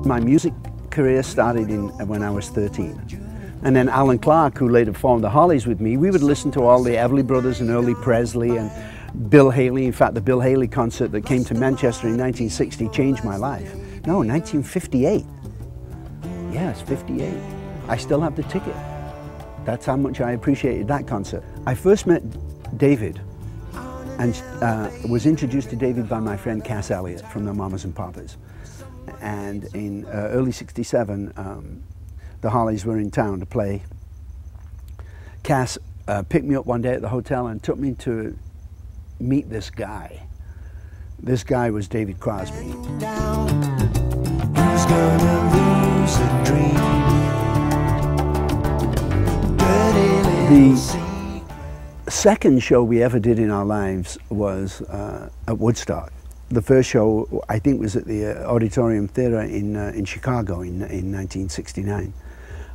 My music career started when I was 13. And then Alan Clark, who later formed the Hollies with me, we would listen to all the Everly Brothers and early Presley and Bill Haley. In fact, the Bill Haley concert that came to Manchester in 1960 changed my life. No, 1958. Yes, 58. I still have the ticket. That's how much I appreciated that concert. I first met David and was introduced to David by my friend Cass Elliot from the Mamas and Papas. And in early '67, the Hollies were in town to play. Cass picked me up one day at the hotel and took me to meet this guy. This guy was David Crosby. The second show we ever did in our lives was at Woodstock. The first show, I think, was at the Auditorium Theatre in Chicago in 1969.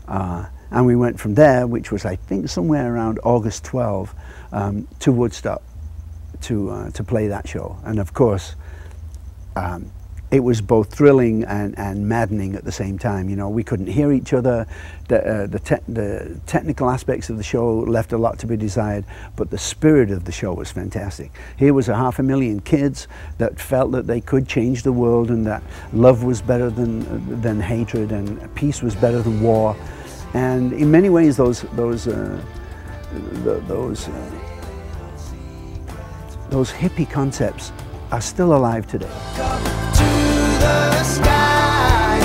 And we went from there, which was, I think, somewhere around August 12, to Woodstock to play that show. And of course, it was both thrilling and maddening at the same time. You know, we couldn't hear each other. The technical aspects of the show left a lot to be desired, but the spirit of the show was fantastic. Here was 500,000 kids that felt that they could change the world, and that love was better than hatred, and peace was better than war. And in many ways, those hippie concepts are still alive today. The sky,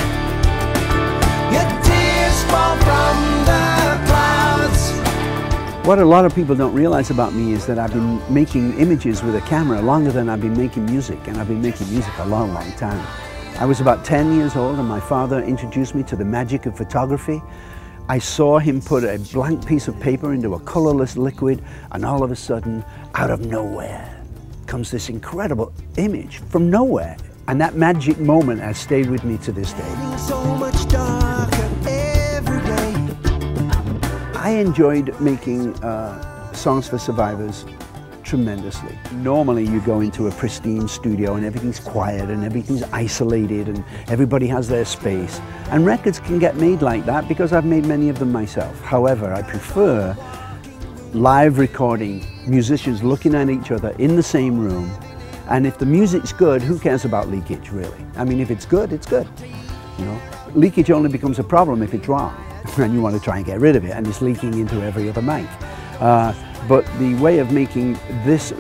your tears fall from the clouds. What a lot of people don't realize about me is that I've been making images with a camera longer than I've been making music, and I've been making music a long, long time. I was about 10 years old and my father introduced me to the magic of photography. I saw him put a blank piece of paper into a colorless liquid, and all of a sudden, out of nowhere, comes this incredible image from nowhere. And that magic moment has stayed with me to this day. So much darker every day. I enjoyed making songs for survivors tremendously. Normally you go into a pristine studio and everything's quiet and everything's isolated and everybody has their space. And records can get made like that because I've made many of them myself. However, I prefer live recording, musicians looking at each other in the same room. And if the music's good, who cares about leakage, really? I mean, if it's good, it's good. You know, leakage only becomes a problem if it's wrong, and you want to try and get rid of it, and it's leaking into every other mic. But the way of making this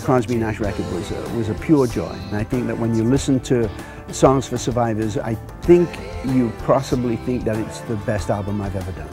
Crosby Nash record was a pure joy. And I think that when you listen to Songs for Survivors, I think you possibly think that it's the best album I've ever done.